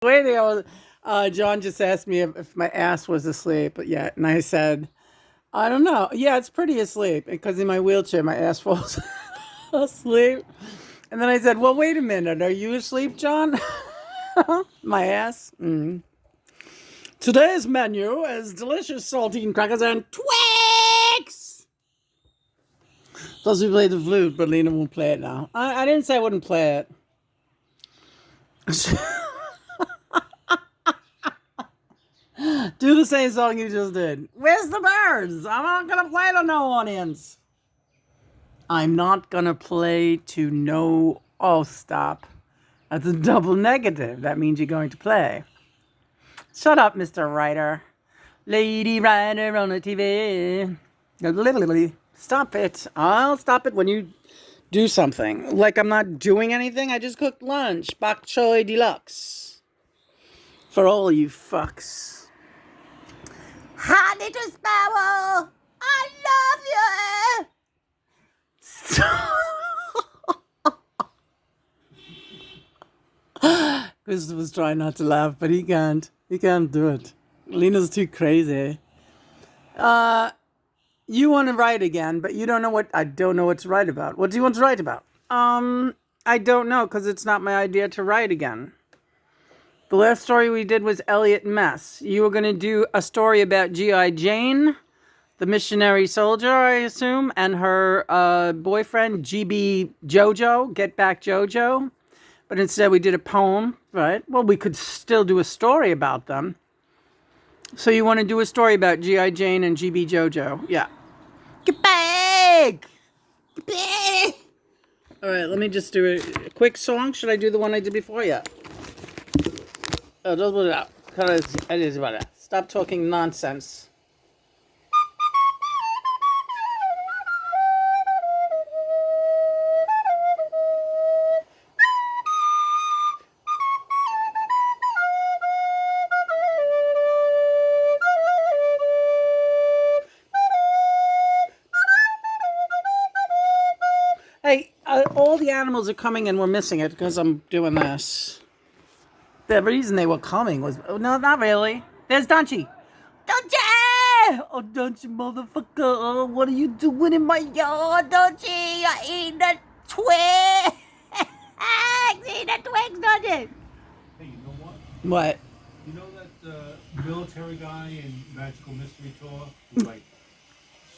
Waiting, John just asked me if my ass was asleep yet, and I said, I don't know. Yeah, it's pretty asleep because in my wheelchair, my ass falls asleep. And then I said, well, wait a minute. Are you asleep, John? My ass? Mm. Today's menu is delicious saltine crackers and Twix! Supposed to play the flute, but Lena won't play it now. I didn't say I wouldn't play it. Do the same song you just did. Where's the birds? I'm not gonna play to no audience. I'm not gonna play to no... Oh, stop. That's a double negative. That means you're going to play. Shut up, Mr. Writer. Lady Writer on the TV. Stop it. I'll stop it when you do something. Like I'm not doing anything. I just cooked lunch. Bok choy deluxe. For all you fucks. Hi, little sparrow. I love you. Christopher's trying not to laugh, but he can't. He can't do it. Lena's too crazy. You want to write again, but you don't know what... I don't know what to write about. What do you want to write about? I don't know, because it's not my idea to write again. The last story we did was Elliot Mess. You were going to do a story about G.I. Jane, the missionary soldier, I assume, and her boyfriend, G.B. Jojo, Get Back Jojo. But instead we did a poem, right? Well, we could still do a story about them. So you want to do a story about G.I. Jane and G.B. Jojo? Yeah. Get back! Get back! All right, let me just do a quick song. Should I do the one I did before? Yeah. Oh, just put it out. It is about it. Stop talking nonsense. Hey, all the animals are coming and we're missing it because I'm doing this. The reason they were coming was... Oh, no, not really. There's Dunchie. Dunchie! Oh, Dunchie, motherfucker. Oh, what are you doing in my yard, Dunchie? I ate that twig. I ate that twig, Dunchie. Hey, you know what? What? You know that military guy in Magical Mystery Tour who, like,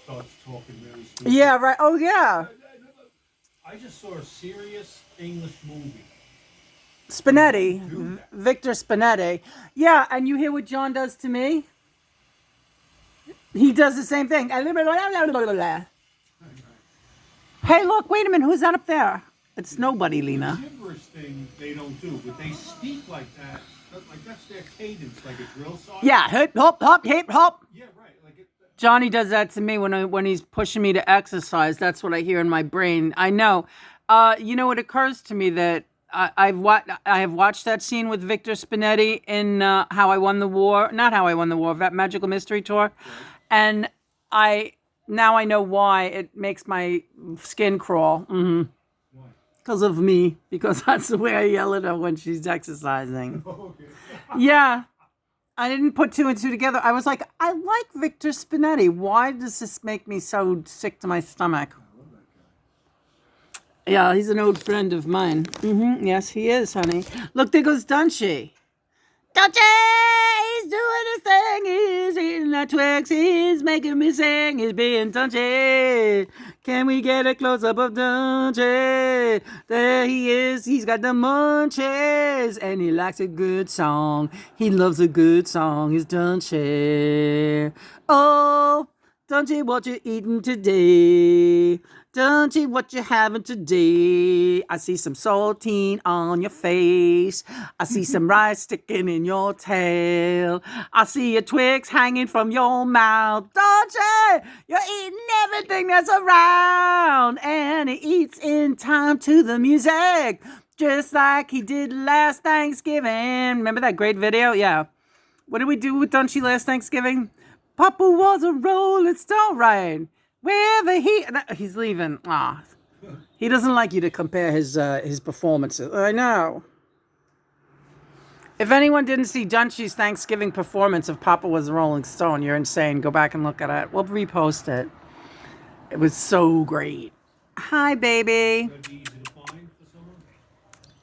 starts talking really stupid? Yeah, right. Oh, yeah. I just saw a serious English movie. Spinetti. Victor Spinetti. Yeah, and you hear what John does to me? He does the same thing. Hey, look, wait a minute. Who's that up there? It's nobody, Lena. The gibberish thing they don't do, but they speak like that. Like that's their cadence, like a drill sergeant. Yeah, hip, hop, hop, hip, hop. Yeah, right. Like Johnny does that to me when he's pushing me to exercise. That's what I hear in my brain. I know. You know, it occurs to me that I have watched that scene with Victor Spinetti in How I Won the War. Not How I Won the War, that Magical Mystery Tour. Right. And now I know why it makes my skin crawl. Mm-hmm. Why? Because of me. Because that's the way I yell at her when she's exercising. Okay. Yeah. I didn't put two and two together. I was like, I like Victor Spinetti. Why does this make me so sick to my stomach? Yeah, he's an old friend of mine. Mm-hmm. Yes, he is, honey. Look, there goes Dunchie. Dunchie! He's doing his thing. He's eating that Twix. He's making me sing. He's being Dunchie. Can we get a close-up of Dunchie? There he is. He's got the munchies. And he likes a good song. He loves a good song. He's Dunchie. Oh, Dunchie, what you eating today? Dunchie, what you having today? I see some saltine on your face. I see some rice sticking in your tail. I see a Twix hanging from your mouth. Dunchie, you're eating everything that's around. And he eats in time to the music. Just like he did last Thanksgiving. Remember that great video? Yeah. What did we do with Dunchie last Thanksgiving? Papa was a rolling stone, right? Wherever he's leaving. Ah, he doesn't like you to compare his performances. I know. If anyone didn't see Dunchie's Thanksgiving performance of Papa Was a Rolling Stone, you're insane. Go back and look at it. We'll repost it. It was so great. Hi, baby. That'd be easy to find for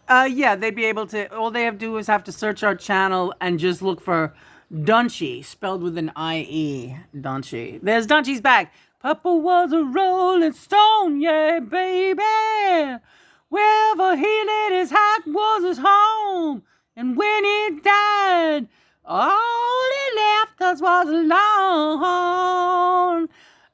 someone. Yeah, they'd be able to. All they have to do is have to search our channel and just look for Dunchie, spelled with an I-E. Dunchie. There's Dunchie's back. Papa was a rolling stone, yeah, baby. Wherever he laid his hat was his home. And when he died, all he left us was alone.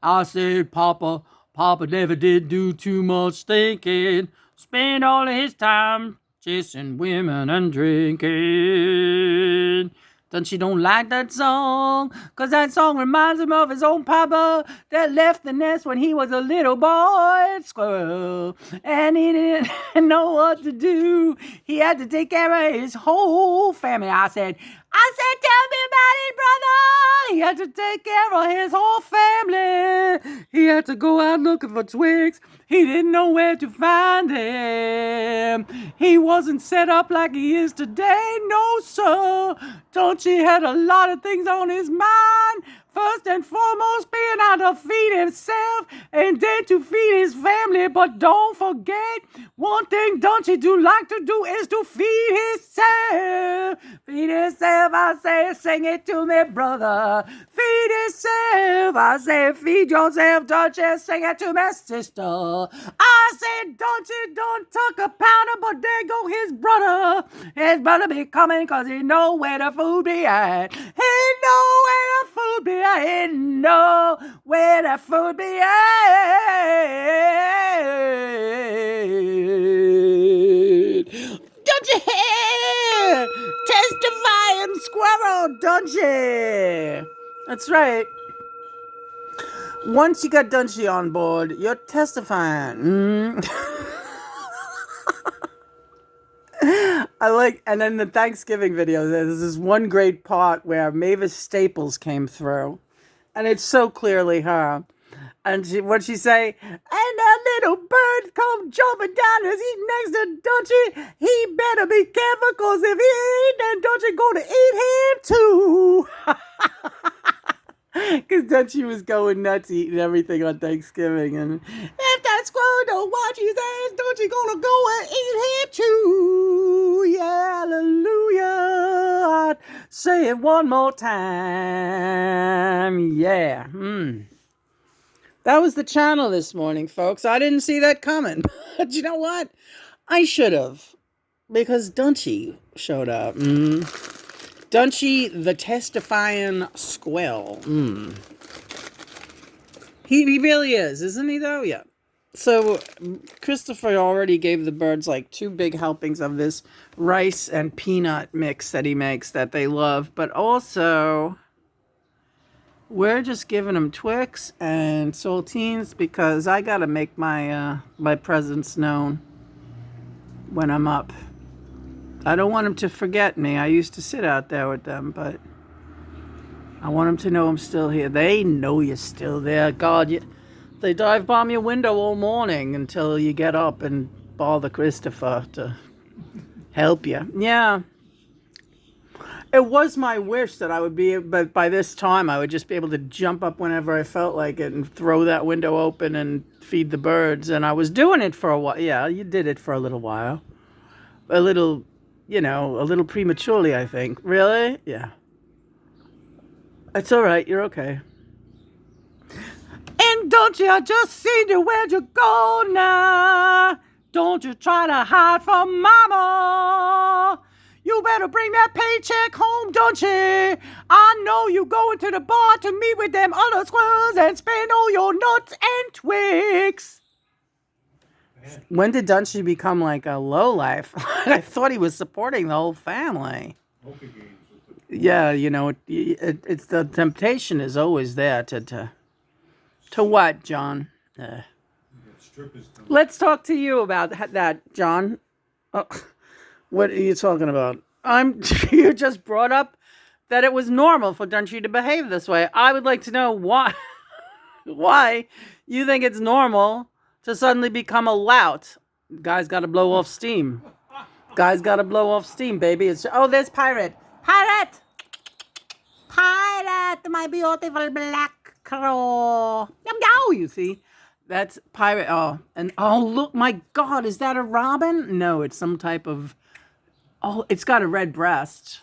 I said, Papa never did do too much thinking. Spent all of his time chasing women and drinking. Dunchie don't like that song, 'cause that song reminds him of his own papa that left the nest when he was a little boy squirrel. And he didn't know what to do. He had to take care of his whole family. I said, tell me about it, brother. He had to take care of his whole family. He had to go out looking for twigs. He didn't know where to find them. He wasn't set up like he is today, no sir. Dunchie had a lot of things on his mind. First and foremost, being how to feed himself and then to feed his family. But don't forget, one thing Dunchie do like to do is to feed himself. Feed himself, I say, sing it to me, brother. Feed himself, I say, feed yourself, Dunchie, sing it to me, sister. I said, Dunchie, don't tuck a powder, but there go his brother. His brother be coming 'cause he know where the food be at. He know where the food be at. He know where the food be at. Dunchie! Testifying squirrel, Dunchie! That's right. Once you got Dunchie on board, you're testifying. And then the Thanksgiving video, there's this one great part where Mavis Staples came through, and it's so clearly her. And what'd she say? And that little bird come jumping down as he's next to Dunchie. He better be careful, 'cause if he ain't, then Dunchie gonna eat him too. Because Dunchie was going nuts eating everything on Thanksgiving. And if that squirrel don't watch his ass, Dunchie gonna go and eat him too. Yeah, hallelujah. I'd say it one more time. Yeah. That was the channel this morning, folks. I didn't see that coming. But you know what? I should have. Because Dunchie showed up. Dunchie, the testifying squirrel. He really is, isn't he, though? Yeah. So, Christopher already gave the birds like 2 big helpings of this rice and peanut mix that he makes that they love. But also, we're just giving them Twix and saltines because I got to make my my presence known when I'm up. I don't want them to forget me. I used to sit out there with them, but I want them to know I'm still here. They know you're still there. God, they dive bomb your window all morning until you get up and bother Christopher to help you. Yeah. It was my wish that I would be, but by this time I would just be able to jump up whenever I felt like it and throw that window open and feed the birds. And I was doing it for a while. Yeah, you did it for a little while. A little prematurely, I think. Really? Yeah. It's all right. You're okay. And Dunchie, I just seen you. Where'd you go now? Don't you try to hide from Mama. You better bring that paycheck home, Dunchie. I know you going to the bar to meet with them other squirrels and spend all your nuts and twigs. When did Dunchie become like a lowlife? I thought he was supporting the whole family. Yeah, it's the temptation is always there to what, John? Let's talk to you about that, John. Oh, what are you talking about? You just brought up that it was normal for Dunchie to behave this way. I would like to know why. Why you think it's normal to suddenly become a lout? Guy's got to blow off steam. Guy's got to blow off steam, baby. Oh, there's Pirate. Pirate! Pirate, my beautiful black crow. Meow, meow, you see. That's Pirate. Oh, and oh, look, my God, is that a robin? No, it's some type of... Oh, it's got a red breast.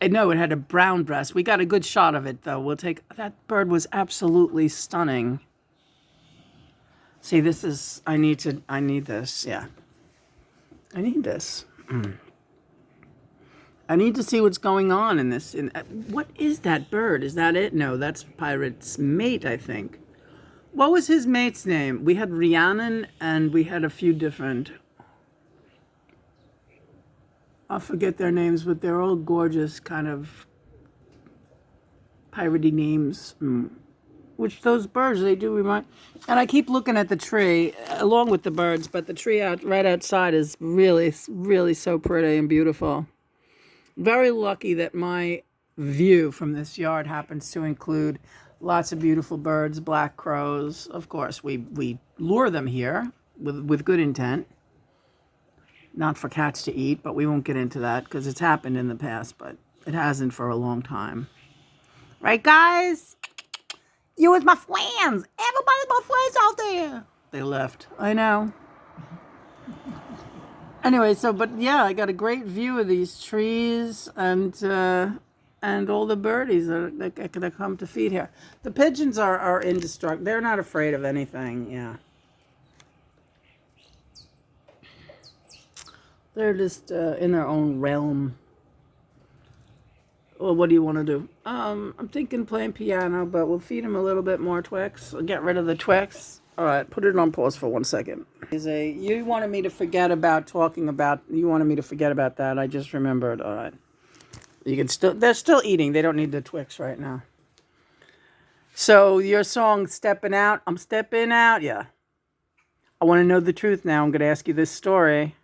No, it had a brown breast. We got a good shot of it, though. We'll take... That bird was absolutely stunning. See, this is... I need this, yeah. I need this. I need to see what's going on in this. What is that bird? Is that it? No, that's Pirate's mate, I think. What was his mate's name? We had Rhiannon, and we had a few different... I forget their names, but they're all gorgeous, kind of piratey names. Which those birds, they do remind... And I keep looking at the tree, along with the birds, but the tree right outside is really, really so pretty and beautiful. Very lucky that my view from this yard happens to include lots of beautiful birds, black crows. Of course, we lure them here with good intent. Not for cats to eat, but we won't get into that because it's happened in the past, but it hasn't for a long time. Right, guys? You was my friends. Everybody's my friends out there. They left. I know. Anyway, but yeah, I got a great view of these trees and all the birdies that come to feed here. The pigeons are indestructible. They're not afraid of anything. Yeah. They're just in their own realm. Well, what do you want to do? I'm thinking playing piano, but we'll feed him a little bit more Twix. We'll get rid of the Twix. All right, put it on pause for 1 second. You wanted me to forget about you wanted me to forget about that. I just remembered. All right. They're still eating. They don't need the Twix right now. So your song, Stepping Out. I'm stepping out. Yeah. I want to know the truth now. I'm going to ask you this story.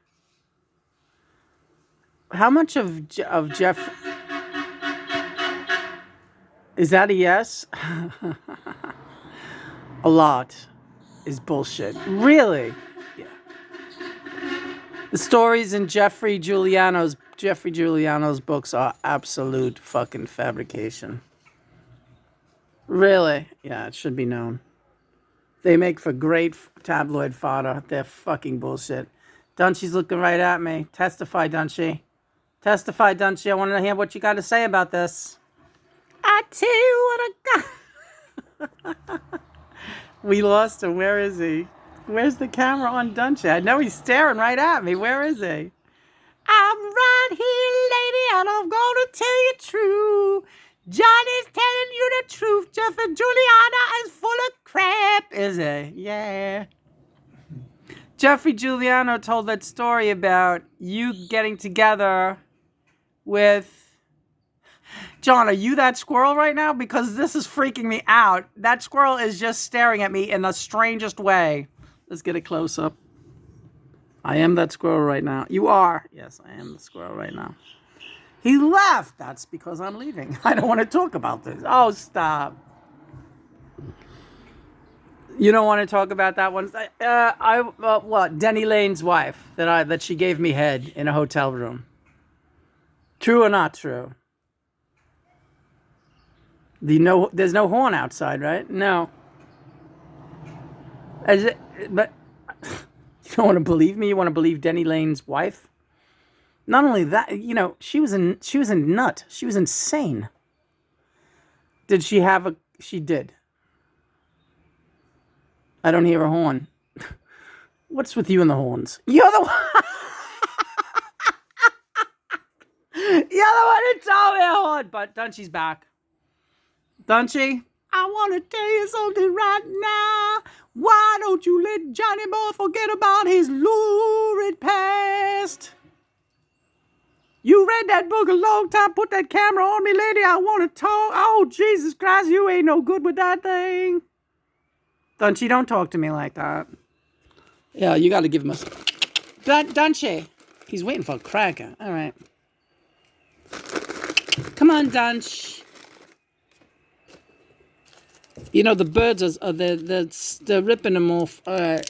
How much of Jeff... Is that a yes? A lot is bullshit. Really? Yeah. The stories in Jeffrey Giuliano's books are absolute fucking fabrication. Really? Yeah, it should be known. They make for great tabloid fodder. They're fucking bullshit. Dunchie's looking right at me. Testify, Dunchie. Testify, Dunchie. I want to hear what you got to say about this. I tell you what I got. We lost him. Where is he? Where's the camera on Dunchie? I know he's staring right at me. Where is he? I'm right here, lady, and I'm going to tell you true. Johnny's telling you the truth. Jeff and Juliana is full of crap. Is he? Yeah. Jeffrey Giuliano told that story about you getting together with... John, are you that squirrel right now? Because this is freaking me out. That squirrel is just staring at me in the strangest way. Let's get a close-up. I am that squirrel right now. You are. Yes, I am the squirrel right now. He left. That's because I'm leaving. I don't want to talk about this. Oh, stop. You don't want to talk about that one? What? Denny Lane's wife that she gave me head in a hotel room. True or not true? There's no horn outside, right? No. But you don't want to believe me? You want to believe Denny Lane's wife? Not only that, she was a nut. She was insane. Did she have she did. I don't hear a horn. What's with you and the horns? You're the one. You're the one who told me a horn. But Dunchie's back. Dunchie, I want to tell you something right now. Why don't you let Johnny Boy forget about his lurid past? You read that book a long time. Put that camera on me, lady. I want to talk. Oh, Jesus Christ, you ain't no good with that thing. Dunchie, don't talk to me like that. Yeah, you got to give him a... Dunchie. He's waiting for a cracker. All right. Come on, Dunch. The birds they're ripping them off. All right.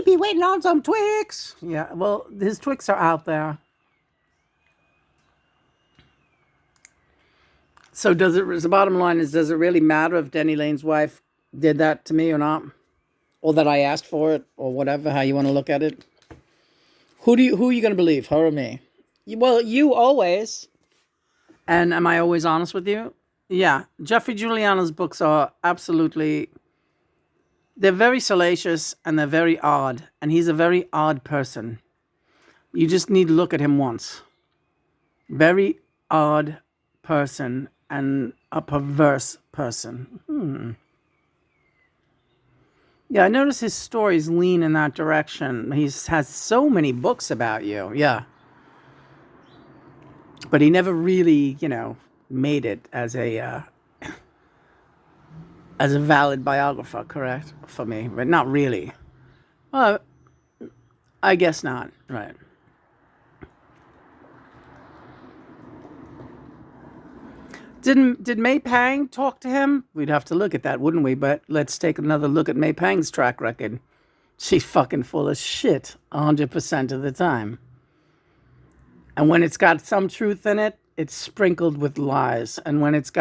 be waiting on some Twix. Yeah, well, his Twix are out there. So the bottom line is, does it really matter if Denny Lane's wife did that to me or not? Or that I asked for it, or whatever, how you want to look at it? Who are you going to believe, her or me? Well, you always. And am I always honest with you? Yeah. Jeffrey Giuliano's books are absolutely, they're very salacious and they're very odd. And he's a very odd person. You just need to look at him once. Very odd person and a perverse person. Yeah, I notice his stories lean in that direction. He has so many books about you. Yeah. But he never really, made it as a valid biographer, correct? For me, but not really. Well, I guess not. Right. Did May Pang talk to him? We'd have to look at that, wouldn't we? But let's take another look at May Pang's track record. She's fucking full of shit 100% of the time. And when it's got some truth in it, it's sprinkled with lies. And when it's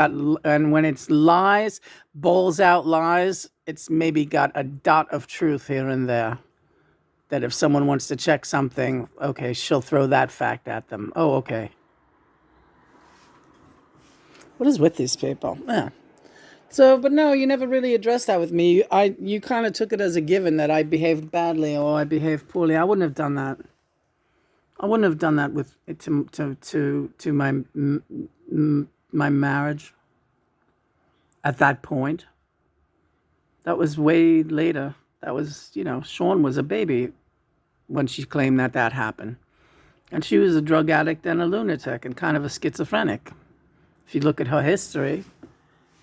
lies, bowls out lies, it's maybe got a dot of truth here and there. That if someone wants to check something, okay, she'll throw that fact at them. Oh, okay. What is with these people? Yeah. So, but no, you never really addressed that with me. You kind of took it as a given that I behaved badly or I behaved poorly. I wouldn't have done that. I wouldn't have done that with to my marriage. At that point, that was way later. That was, Sean was a baby when she claimed that happened, and she was a drug addict and a lunatic and kind of a schizophrenic. If you look at her history,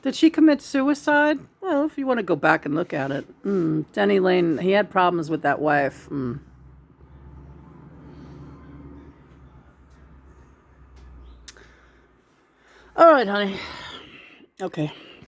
did she commit suicide? Well, if you want to go back and look at it, Denny Lane, he had problems with that wife. All right, honey. Okay.